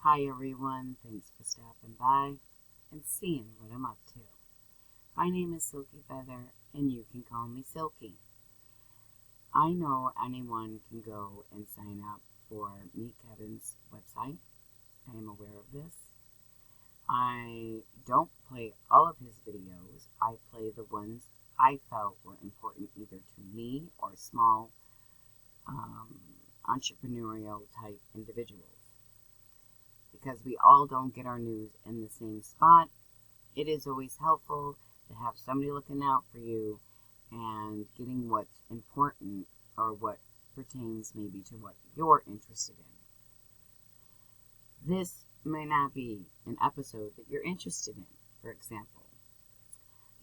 Hi everyone, thanks for stopping by and seeing what I'm up to. My name is Silkyfeather and you can call me Silky. I know anyone can go and sign up for me, Kevin's website. I am aware of this. I don't play all of his videos. I play the ones I felt were important either to me or small entrepreneurial type individuals. Because we all don't get our news in the same spot, it is always helpful to have somebody looking out for you and getting what's important or what pertains maybe to what you're interested in. This may not be an episode that you're interested in, for example.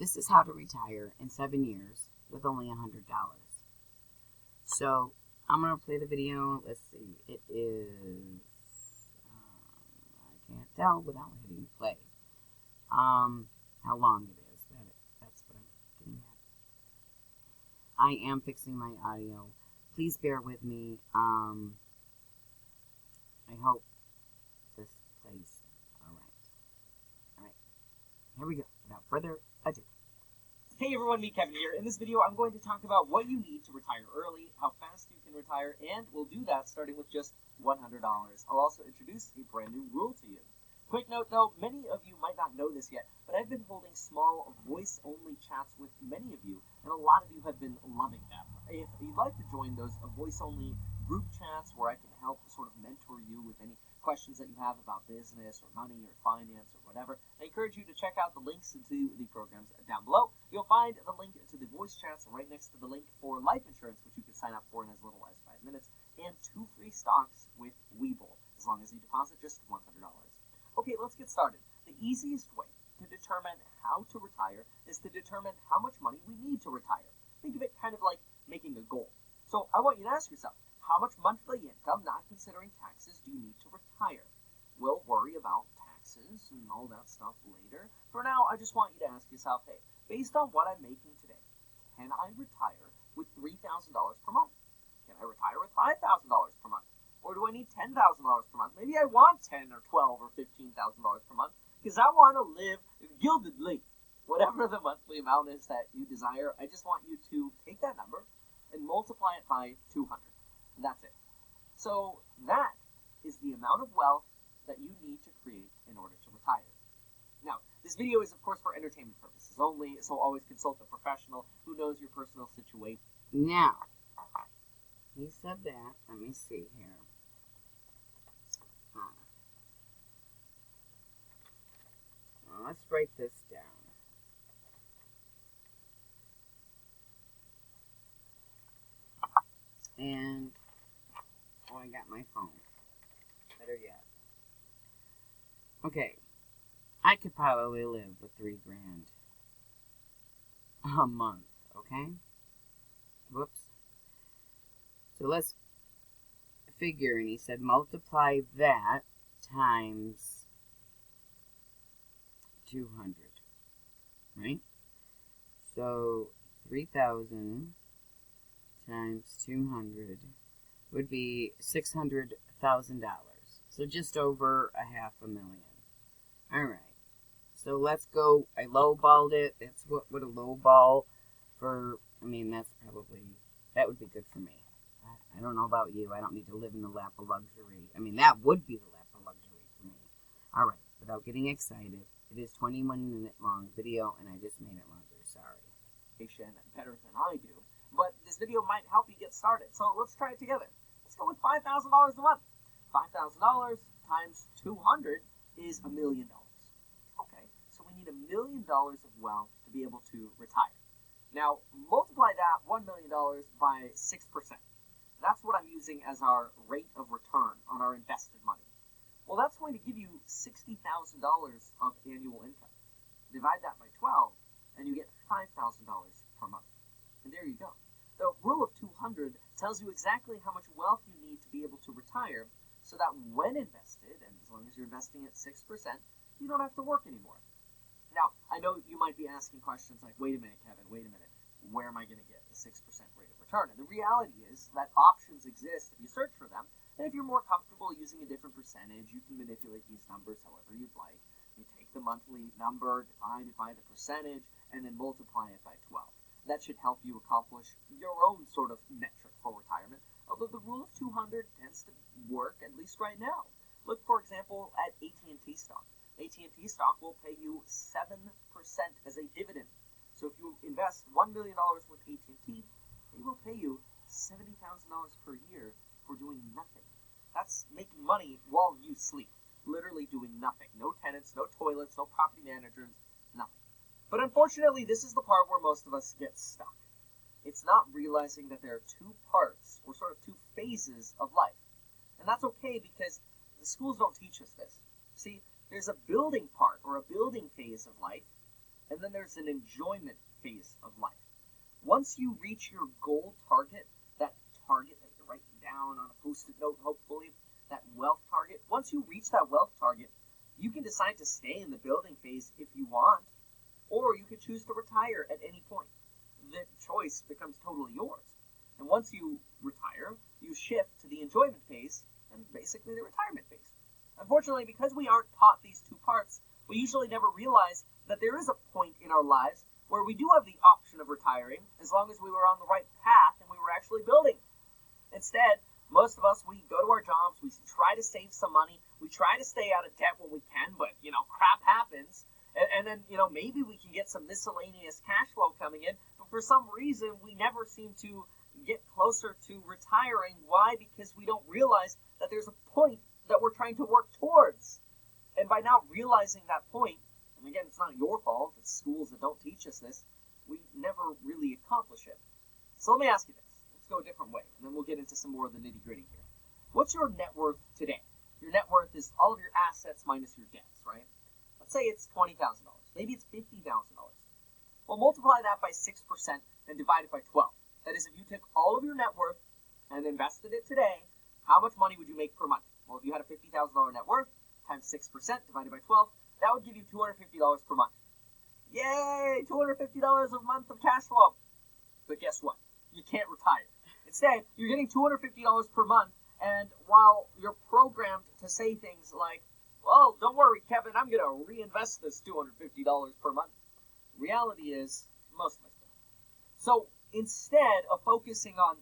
This is how to retire in 7 years with only $100. So I'm going to play the video. Let's see. It is... I can't tell without hitting play. How long it is. That's what I'm getting at. I am fixing my audio. Please bear with me. I hope this plays alright. Here we go. Without further ado. Hey everyone, me Kevin here. In this video, I'm going to talk about what you need to retire early, how fast you can retire, and we'll do that starting with just $100. I'll also introduce a brand new rule to you. Quick note though, many of you might not know this yet, but I've been holding small voice-only chats with many of you, and a lot of you have been loving them. If you'd like to join those voice-only group chats where I can help sort of mentor you with any questions that you have about business or money or finance or whatever, I encourage you to check out the links to the programs down below. You'll find the link to the voice chats right next to the link for life insurance, which you can sign up for in as little as 5 minutes, and 2 free stocks with Webull, as long as you deposit just $100. Okay, let's get started. The easiest way to determine how to retire is to determine how much money we need to retire. Think of it kind of like making a goal. So I want you to ask yourself, how much monthly income, not considering taxes, do you need to retire? We'll worry about taxes and all that stuff later. For now, I just want you to ask yourself, hey, based on what I'm making today, can I retire with $3,000 per month? Can I retire with $5,000 per month? Or do I need $10,000 per month? Maybe I want $10,000 or $12,000 or $15,000 per month because I want to live gildedly. Whatever the monthly amount is that you desire, I just want you to take that number and multiply it by 200. And that's it. So that is the amount of wealth that you need to create in order to retire. Now, this video is of course for entertainment purposes only, so always consult a professional who knows your personal situation. Now, he said that. Let me see here. Let's write this down. And, I got my phone. Better yet. Okay. I could probably live with $3,000 a month, okay? Whoops. So let's figure, and he said multiply that times 200, right? So 3,000 times 200 would be $600,000. So just over $500,000. All right. So let's go. I lowballed it. That's what would a lowball for. I mean, that would be good for me. I don't know about you. I don't need to live in the lap of luxury. I mean, that would be the lap of luxury for me. All right. Without getting excited, it is 21-minute long video, and I just made it longer. Sorry. Better than I do. But this video might help you get started. So let's try it together. Let's go with $5,000 a month. $5,000 times 200 is $1 million. Okay, so we need $1 million of wealth to be able to retire. Now, multiply that $1 million by 6%. That's what I'm using as our rate of return on our invested money. Well, that's going to give you $60,000 of annual income. Divide that by 12, and you get $5,000 per month. And there you go. The rule of 200 tells you exactly how much wealth you need to be able to retire so that when invested, and as long as you're investing at 6%, you don't have to work anymore. Now, I know you might be asking questions like, wait a minute, Kevin, wait a minute. Where am I going to get a 6% rate of return? And the reality is that options exist if you search for them And if you're more comfortable using a different percentage, you can manipulate these numbers however you'd like. You take the monthly number, divide it by the percentage, and then multiply it by 12. That should help you accomplish your own sort of metric for retirement, although the rule of 200 tends to work, at least right now. Look, for example, at AT&T stock. AT&T stock will pay you 7% as a dividend. So if you invest $1 million with AT&T, they will pay you $70,000 per year for doing nothing. That's making money while you sleep. Literally doing nothing. No tenants, no toilets, no property managers, nothing. But unfortunately, this is the part where most of us get stuck. It's not realizing that there are two parts, or sort of two phases of life. And that's okay because the schools don't teach us this. See, there's a building part, or a building phase of life, and then there's an enjoyment phase of life. Once you reach your goal target, that target that you're writing down on a post-it note, hopefully, that wealth target, once you reach that wealth target, you can decide to stay in the building phase if you want, or you could choose to retire at any point. The choice becomes totally yours. And once you retire, you shift to the enjoyment phase, and basically the retirement phase. Unfortunately, because we aren't taught these two parts, we usually never realize that there is a point in our lives where we do have the option of retiring, as long as we were on the right path and we were actually building. Instead, most of us, we go to our jobs, we try to save some money, we try to stay out of debt when we can, but, crap happens. And then, maybe we can get some miscellaneous cash flow coming in, but for some reason, we never seem to get closer to retiring. Why? Because we don't realize that there's a point that we're trying to work towards. And by not realizing that point, and again, it's not your fault, it's schools that don't teach us this, we never really accomplish it. So let me ask you this. Let's go a different way, and then we'll get into some more of the nitty-gritty here. What's your net worth today? Your net worth is all of your assets minus your debts, right? Let's say it's $20,000. Maybe it's $50,000. Well, multiply that by 6% and divide it by 12. That is, if you took all of your net worth and invested it today, how much money would you make per month? Well, if you had a $50,000 net worth times 6% divided by 12, that would give you $250 per month. Yay! $250 a month of cash flow. But guess what? You can't retire. Instead, you're getting $250 per month, and while you're programmed to say things like, well, don't worry, Kevin, I'm going to reinvest this $250 per month, reality is most of us don't. So instead of focusing on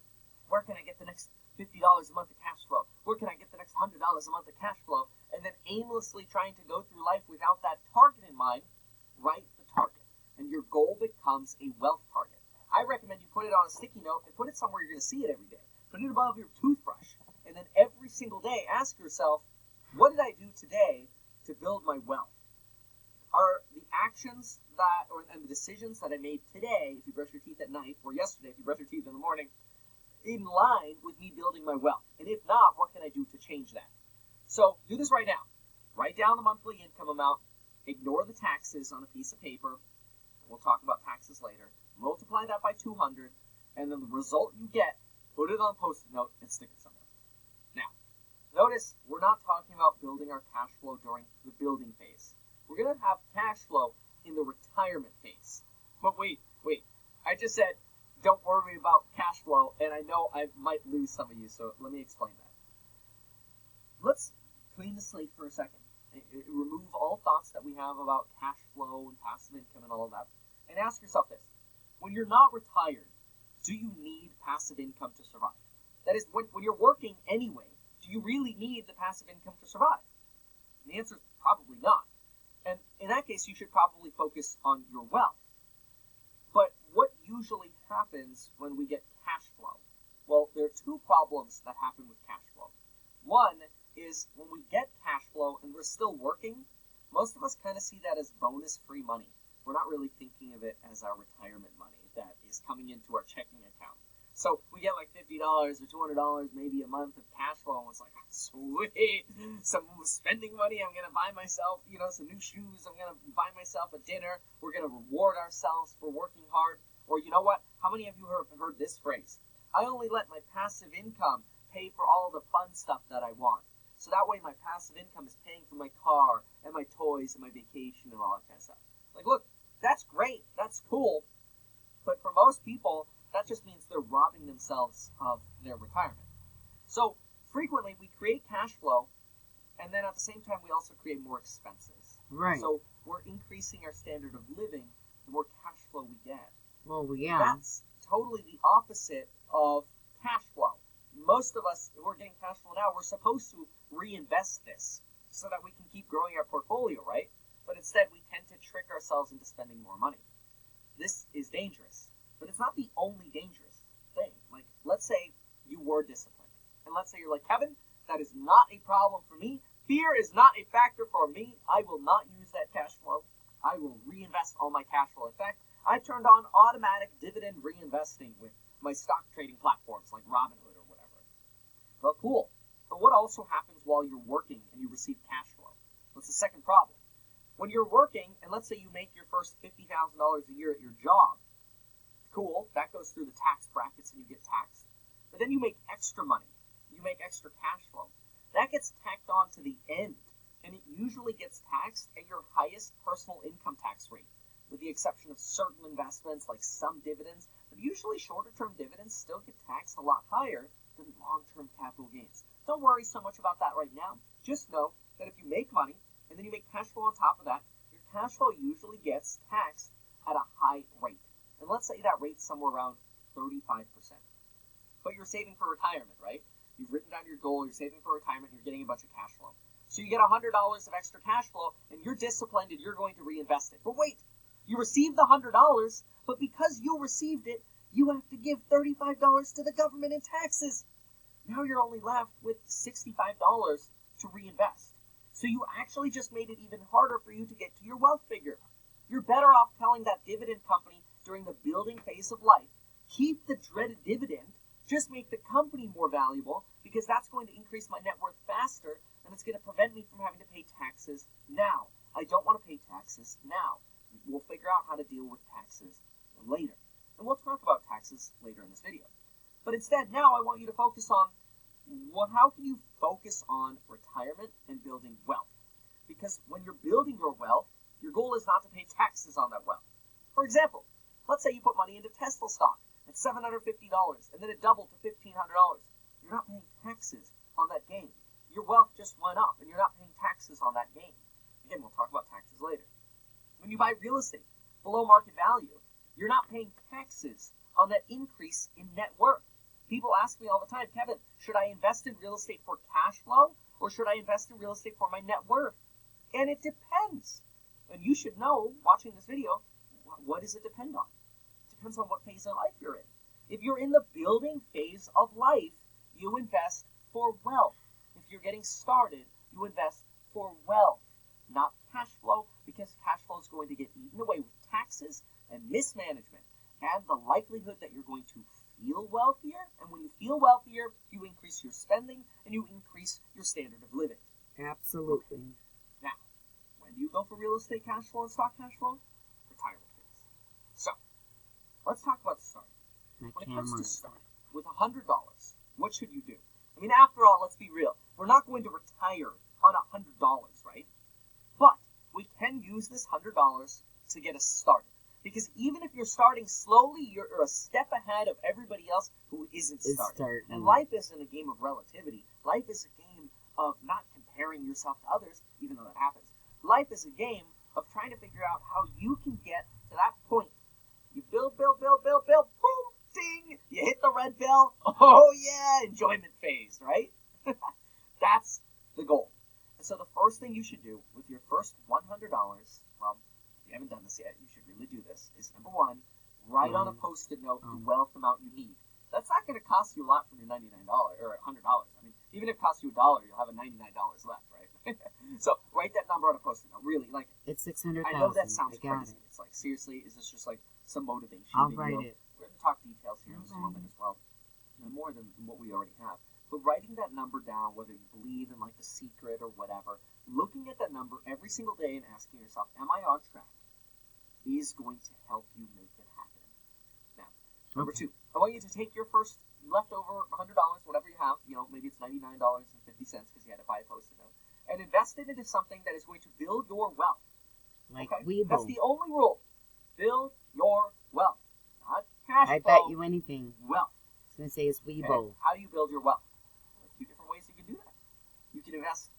where can I get the next $50 a month of cash flow, where can I get the next $100 a month of cash flow, and then aimlessly trying to go through life without that target in mind, write the target, and your goal becomes a wealth target. I recommend you put it on a sticky note and put it somewhere you're going to see it every day. Put it above your toothbrush, and then every single day ask yourself, what did I do today to build my wealth? Are the actions and the decisions that I made today, if you brush your teeth at night, or yesterday if you brush your teeth in the morning, in line with me building my wealth? And if not, what can I do to change that? So do this right now. Write down the monthly income amount, ignore the taxes on a piece of paper. We'll talk about taxes later. Multiply that by 200, and then the result you get, put it on a post-it note and stick it somewhere. Now, notice we're not talking about building our cash flow during the building phase. We're going to have cash flow in the retirement phase. But wait. I just said, don't worry about cash flow, and I know I might lose some of you, so let me explain that. Let's clean the slate for a second. Remove all thoughts that we have about cash flow and passive income and all of that, and ask yourself this. When you're not retired, do you need passive income to survive? That is, when you're working anyway, do you really need the passive income to survive? And the answer is probably not. And in that case, you should probably focus on your wealth. But what usually happens when we get cash flow? Well, there are two problems that happen with cash flow. One is when we get cash flow and we're still working, most of us kind of see that as bonus-free money. We're not really thinking of it as our retirement money that is coming into our checking account. So we get like $50 or $200 maybe a month of cash flow, and it's like, sweet, some spending money. I'm going to buy myself, some new shoes. I'm going to buy myself a dinner. We're going to reward ourselves for working hard. Or you know what? How many of you have heard this phrase? I only let my passive income pay for all the fun stuff that I want. So that way my passive income is paying for my car and my toys and my vacation and all that kind of stuff. Like, look, that's great. That's cool. But for most people, that just means they're robbing themselves of their retirement. So frequently we create cash flow, and then at the same time we also create more expenses. Right. So we're increasing our standard of living the more cash flow we get. Well, yeah. That's totally the opposite of cash flow. Most of us who are getting cash flow now, we're supposed to reinvest this so that we can keep growing our portfolio, right? But instead we tend to trick ourselves into spending more money. This is dangerous, but it's not the only dangerous thing. Like, let's say you were disciplined, and let's say you're like, Kevin, that is not a problem for me. Fear is not a factor for me. I will not use that cash flow. I will reinvest all my cash flow. In fact, I turned on automatic dividend reinvesting with my stock trading platforms like Robinhood or whatever. Well, cool. But what also happens while you're working and you receive cash flow? What's the second problem? When you're working, and let's say you make your first $50,000 a year at your job, cool, that goes through the tax brackets and you get taxed. But then you make extra money. You make extra cash flow. That gets tacked on to the end, and it usually gets taxed at your highest personal income tax rate, with the exception of certain investments like some dividends, but usually shorter-term dividends still get taxed a lot higher than long-term capital gains. Don't worry so much about that right now. Just know that if you make money, and then you make cash flow on top of that, your cash flow usually gets taxed at a high rate. And let's say that rate's somewhere around 35%. But you're saving for retirement, right? You've written down your goal, you're saving for retirement, you're getting a bunch of cash flow. So you get $100 of extra cash flow, and you're disciplined and you're going to reinvest it. But wait, you received the $100, but because you received it, you have to give $35 to the government in taxes. Now you're only left with $65 to reinvest. So you actually just made it even harder for you to get to your wealth figure. You're better off telling that dividend company during the building phase of life, keep the dreaded dividend, just make the company more valuable, because that's going to increase my net worth faster, and it's going to prevent me from having to pay taxes now. I don't want to pay taxes now. We'll figure out how to deal with taxes later. And we'll talk about taxes later in this video. But instead, now I want you to focus on how can you focus on retirement and building wealth? Because when you're building your wealth, your goal is not to pay taxes on that wealth. For example, let's say you put money into Tesla stock at $750, and then it doubled to $1,500. You're not paying taxes on that gain. Your wealth just went up, and you're not paying taxes on that gain. Again, we'll talk about taxes later. When you buy real estate below market value, you're not paying taxes on that increase in net worth. People ask me all the time, Kevin, should I invest in real estate for cash flow, or should I invest in real estate for my net worth? And it depends. And you should know, watching this video, what does it depend on? It depends on what phase of life you're in. If you're in the building phase of life, you invest for wealth. If you're getting started, you invest for wealth, not cash flow, because cash flow is going to get eaten away with taxes and mismanagement, and the likelihood that you're going to feel wealthier, and when you feel wealthier, you increase your spending, and you increase your standard of living. Absolutely. Okay. Now, when do you go for real estate cash flow and stock cash flow? Retirement phase. So, let's talk about starting. When it comes to starting, with $100, what should you do? I mean, after all, let's be real. We're not going to retire on $100, right? But we can use this $100 to get us started. Because even if you're starting slowly, you're a step ahead of everybody else who isn't starting. And life isn't a game of relativity. Life is a game of not comparing yourself to others, even though that happens. Life is a game of trying to figure out how you can get to that point. You build, boom, ding, you hit the red bell. Oh yeah, enjoyment phase, right? That's the goal. And so the first thing you should do with your first $100, well, if you haven't done this yet, you should really do this, is number one, write on a Post-it note the wealth amount you need. That's not going to cost you a lot from your $99 or $100. I mean, even if it costs you $1, you'll have a $99 left, right? So write that number on a Post-it note. Really, like, it's $600,000. I know that sounds crazy. It's like, seriously, is this just like some motivation I'll video? write it. We're going to talk details here in just a moment as well, more than what we already have. But writing that number down, whether you believe in like The Secret or whatever, looking at that number every single day and asking yourself, am I on track, is going to help you make it happen. Now, number two, I want you to take your first leftover $100, whatever you have, maybe it's $99.50 because you had to buy a Post-it note, and invest it into something that is going to build your wealth. Like okay? Weeble. That's the only rule. Build your wealth. Not cash flow. I bet you anything. Wealth. I was going to say it's Weeble. Okay? How do you build your wealth? There are two different ways can invest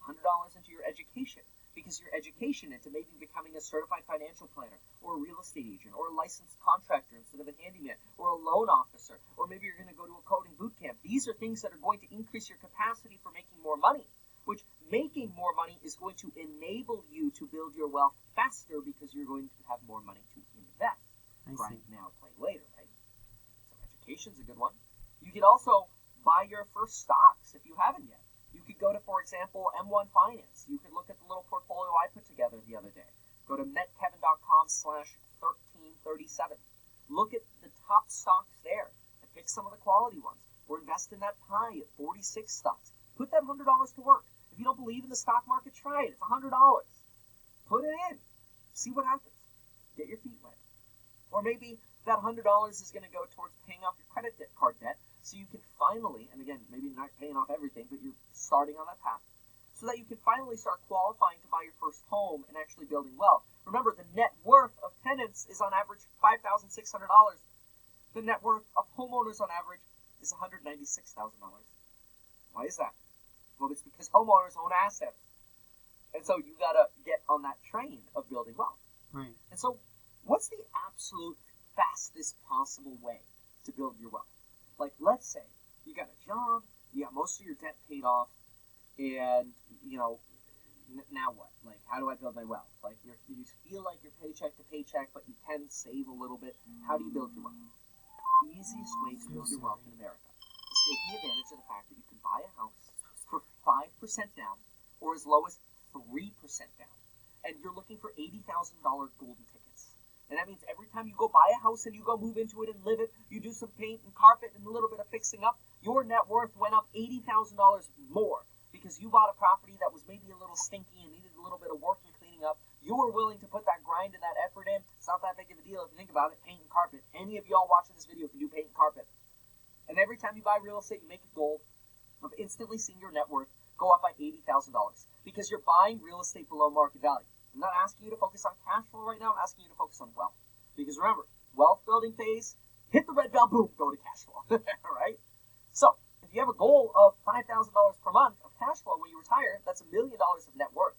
$100 into your education, because your education into maybe becoming a certified financial planner or a real estate agent or a licensed contractor instead of a handyman or a loan officer, or maybe you're going to go to a coding boot camp. These are things that are going to increase your capacity for making more money, which making more money is going to enable you to build your wealth faster because you're going to have more money to invest. Grind now, play later, right? So education's a good one. You could also buy your first stocks if you haven't yet. You could go to, for example, M1 Finance. You could look at the little portfolio I put together the other day. Go to metkevin.com/1337. Look at the top stocks there and pick some of the quality ones. Or invest in that pie at 46 stocks. Put that $100 to work. If you don't believe in the stock market, try it. It's $100. Put it in. See what happens. Get your feet wet. Or maybe that $100 is going to go towards paying off your credit card debt, so you can finally, and again, maybe not paying off everything, but you're starting on that path, so that you can finally start qualifying to buy your first home and actually building wealth. Remember, the net worth of tenants is on average $5,600. The net worth of homeowners on average is $196,000. Why is that? Well, it's because homeowners own assets. And so you got to get on that train of building wealth. Right. And so what's the absolute fastest possible way to build your wealth? Like, let's say you got a job, you got most of your debt paid off, and, now what? Like, how do I build my wealth? Like, you feel like you're paycheck to paycheck, but you can save a little bit. How do you build your wealth? The easiest way to build your wealth in America is taking advantage of the fact that you can buy a house for 5% down or as low as 3% down. And you're looking for $80,000 golden tickets. And that means every time you go buy a house and you go move into it and live it, you do some paint and carpet and a little bit of fixing up, your net worth went up $80,000 more because you bought a property that was maybe a little stinky and needed a little bit of work and cleaning up. You were willing to put that grind and that effort in. It's not that big of a deal if you think about it. Paint and carpet. Any of y'all watching this video can do paint and carpet. And every time you buy real estate, you make a goal of instantly seeing your net worth go up by $80,000 because you're buying real estate below market value. I'm not asking you to focus on cash flow right now. I'm asking you to focus on wealth. Because remember, wealth building phase, hit the red bell, boom, go to cash flow. All right? So, if you have a goal of $5,000 per month of cash flow when you retire, that's $1 million of net worth.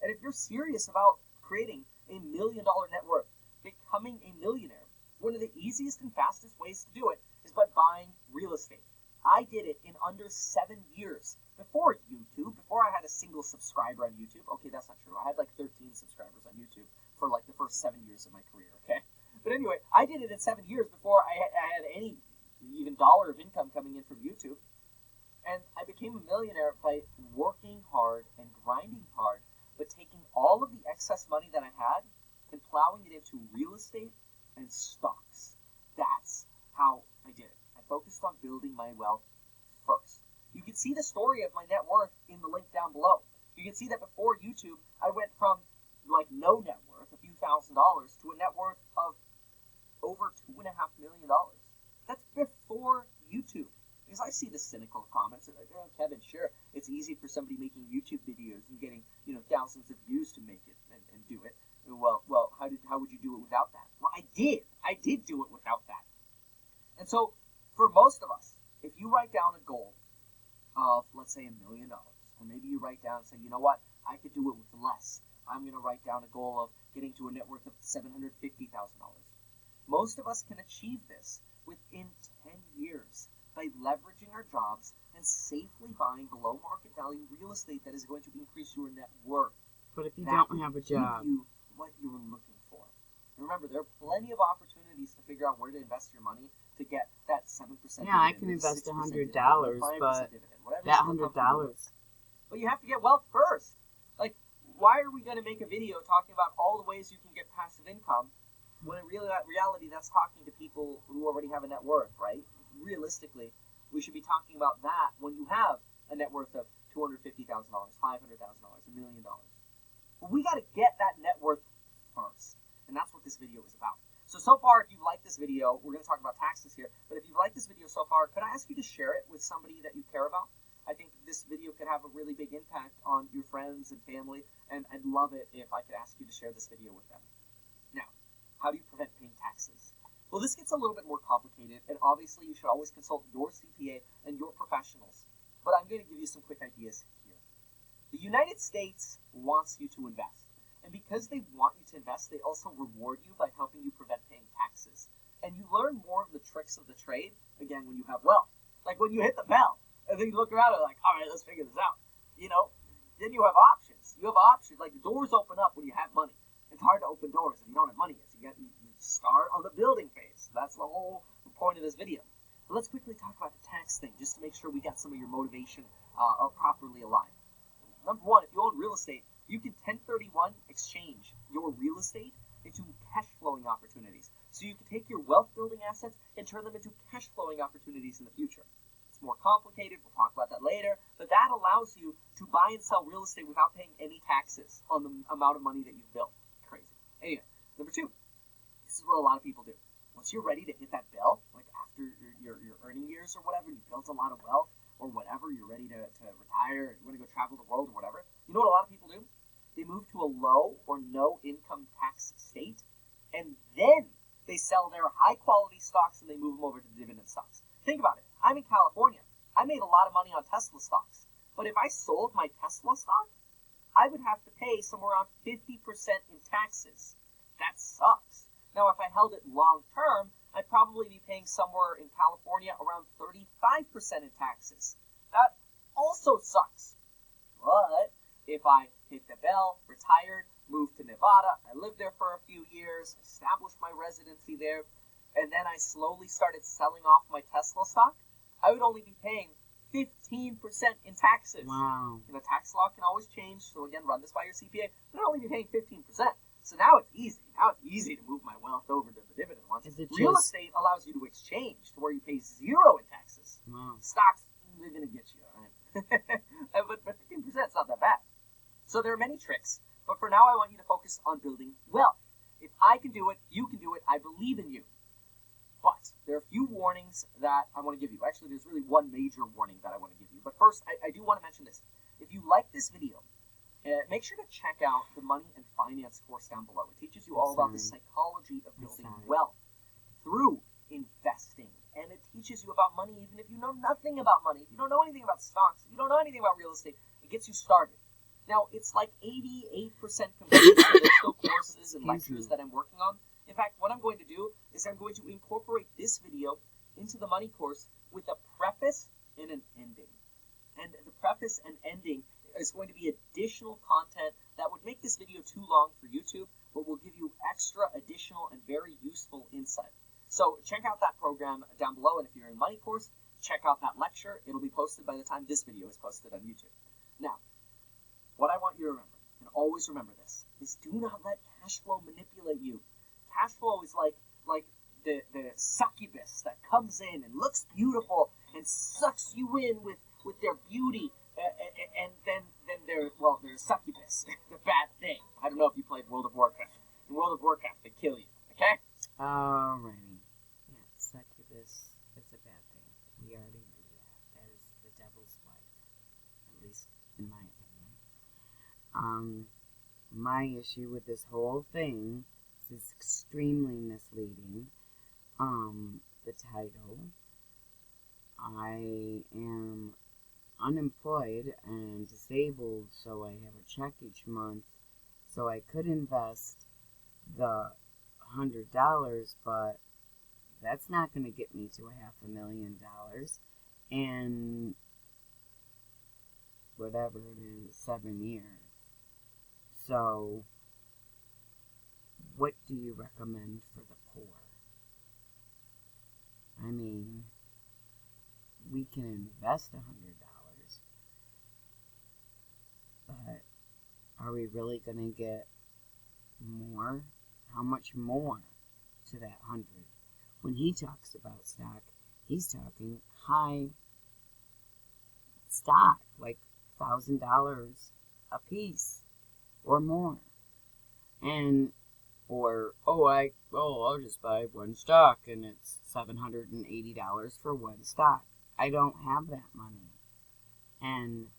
And if you're serious about creating a $1 million net worth, becoming a millionaire, one of the easiest and fastest ways to do it is by buying real estate. I did it in under 7 years. Before YouTube, before I had a single subscriber on YouTube. Okay, that's not true. I had like 13 subscribers on YouTube for like the first 7 years of my career, okay? But anyway, I did it in 7 years before I had any even dollar of income coming in from YouTube. And I became a millionaire by working hard and grinding hard, but taking all of the excess money that I had and plowing it into real estate and stocks. That's how I did it. I focused on building my wealth first. You can see the story of my net worth in the link down below. You can see that before YouTube, I went from like no net worth, a few $1,000s, to a net worth of over $2.5 million. That's before YouTube. Because I see the cynical comments like, oh, Kevin, sure, it's easy for somebody making YouTube videos and getting, thousands of views to make it and do it. Well, how would you do it without that? Well, I did. I did do it without that. And so, for most of us, if you write down a goal of, let's say, $1 million, or maybe you write down and say, you know what, I could do it with less. I'm going to write down a goal of getting to a net worth of $750,000. Most of us can achieve this within 10 years by leveraging our jobs and safely buying below market value real estate that is going to increase your net worth. But if you don't have a job, give you what you're looking for. And remember, there are plenty of opportunities to figure out where to invest your money to get that 7%. Yeah, I can invest $100, but that $100. But you have to get wealth first. Like, why are we going to make a video talking about all the ways you can get passive income when in reality that's talking to people who already have a net worth, right? Realistically, we should be talking about that when you have a net worth of $250,000, $500,000, $1 million. Well, we got to get that net worth first, and that's what this video is about. So far, if you've liked this video, we're going to talk about taxes here, but if you've liked this video so far, could I ask you to share it with somebody that you care about? I think this video could have a really big impact on your friends and family, and I'd love it if I could ask you to share this video with them. Now, how do you prevent paying taxes? Well, this gets a little bit more complicated, and obviously you should always consult your CPA and your professionals. But I'm going to give you some quick ideas here. The United States wants you to invest. And because they want you to invest, they also reward you by helping you prevent paying taxes. And you learn more of the tricks of the trade, again, when you have wealth. Like when you hit the bell, and then you look around and like, all right, let's figure this out. Then you have options. You have options. Like the doors open up when you have money. It's hard to open doors if you don't have money yet. So you start on the building phase. That's the whole point of this video. But let's quickly talk about the tax thing, just to make sure we got some of your motivation properly aligned. Number one, if you own real estate, you can 1031 exchange your real estate into cash flowing opportunities. So you can take your wealth building assets and turn them into cash flowing opportunities in the future. It's more complicated, we'll talk about that later, but that allows you to buy and sell real estate without paying any taxes on the amount of money that you've built. Crazy. Anyway, number two, this is what a lot of people do. Once you're ready to hit that bell, like after your earning years or whatever, you built a lot of wealth or whatever, you're ready to retire, or you want to go travel the world or whatever, you know what a lot of people do? They move to a low or no income tax state, and then they sell their high quality stocks and they move them over to dividend stocks. Think about it. I'm in California. I made a lot of money on Tesla stocks. But if I sold my Tesla stock, I would have to pay somewhere around 50% in taxes. That sucks. Now, if I held it long term, I'd probably be paying somewhere in California around 35% in taxes. That also sucks. But if I hit the bell, retired, moved to Nevada, I lived there for a few years, established my residency there, and then I slowly started selling off my Tesla stock, I would only be paying 15% in taxes. Wow. And the tax law can always change, so again, run this by your CPA. But I'd only be paying 15%. So now it's easy. Now it's easy to move my wealth over to the dividend ones. Real estate allows you to exchange to where you pay 0 in taxes. Wow. Stocks, they're going to get you, all right? but 15% is not that bad. So there are many tricks, but for now I want you to focus on building wealth. If I can do it, you can do it. I believe in you. But there are a few warnings that I want to give you. Actually, there's really one major warning that I want to give you. But first, I do want to mention this. If you like this video, make sure to check out the Money and Finance course down below. It teaches you all about the psychology of building wealth through investing. And it teaches you about money even if you know nothing about money. If you don't know anything about stocks, if you don't know anything about real estate, it gets you started. Now, it's like 88% complete for those courses and lectures that I'm working on. In fact, what I'm going to do is I'm going to incorporate this video into the money course with a preface and an ending. And the preface and ending is going to be additional content that would make this video too long for YouTube, but will give you extra, additional, and very useful insight. So check out that program down below, and if you're in money course, check out that lecture. It'll be posted by the time this video is posted on YouTube. Now, what I want you to remember, and always remember this, is do not let cash flow manipulate you. Cash flow is like the succubus that comes in and looks beautiful and sucks you in with their beauty, and then they're a succubus. The bad thing. I don't know if you played World of Warcraft. In World of Warcraft, they kill you. Okay? Alrighty. Yeah, succubus is a bad thing. We already knew that. That is the devil's wife. At least in my opinion. My issue with this whole thing is extremely misleading. The title. I am unemployed and disabled, so I have a check each month, so I could invest the $100, but that's not going to get me to $500,000 in whatever it is, 7 years. So, what do you recommend for the poor? I mean, we can invest $100, but are we really going to get more? How much more to that 100? When he talks about stock, he's talking high stock, like $1,000 a piece or more. And I'll just buy one stock and it's $780 for one stock. I don't have that money. And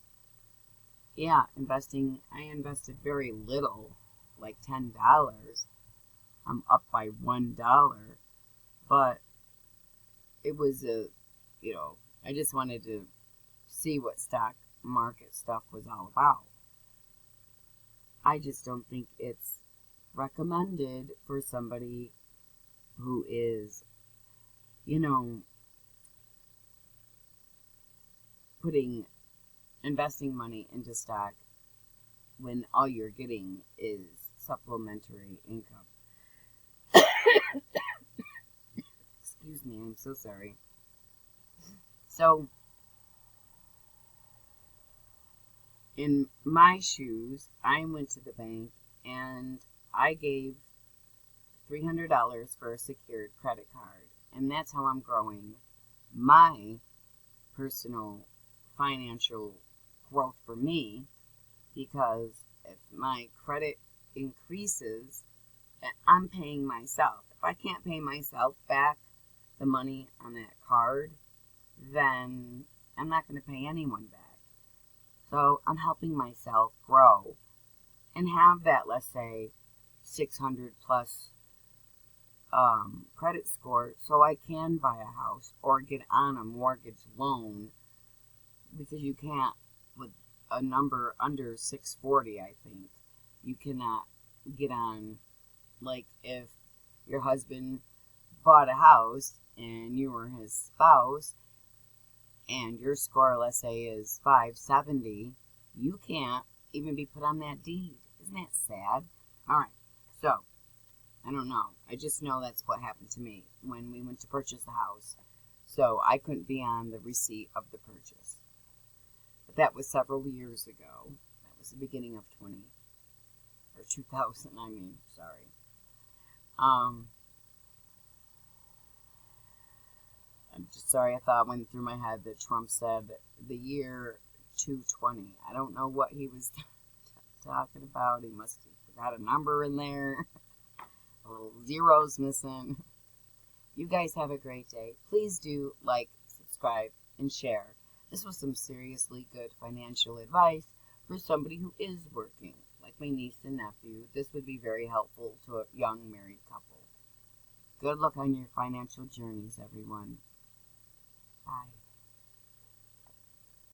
yeah, I invested very little, like $10. I'm up by $1, but it was I just wanted to see what stock market stuff was all about. I just don't think it's recommended for somebody who is, you know, investing money into stock when all you're getting is supplementary income. Excuse me, I'm so sorry. So, in my shoes, I went to the bank and I gave $300 for a secured credit card. And that's how I'm growing my personal financial growth for me, because if my credit increases, I'm paying myself. If I can't pay myself back the money on that card, then I'm not going to pay anyone back. So I'm helping myself grow and have that, let's say, 600 plus credit score so I can buy a house or get on a mortgage loan, because you can't, with a number under 640, I think, you cannot get on, like if your husband bought a house and you were his spouse and your score, let's say, is 570, you can't even be put on that deed. Isn't that sad? Alright, so, I don't know. I just know that's what happened to me when we went to purchase the house. So, I couldn't be on the receipt of the purchase. But that was several years ago. That was the beginning of 2000, sorry. I'm just sorry, I thought it went through my head that Trump said the year 220. I don't know what he was talking about. He must have forgot a number in there. A little zero's missing. You guys have a great day. Please do like, subscribe, and share. This was some seriously good financial advice for somebody who is working, like my niece and nephew. This would be very helpful to a young married couple. Good luck on your financial journeys, everyone. Bye.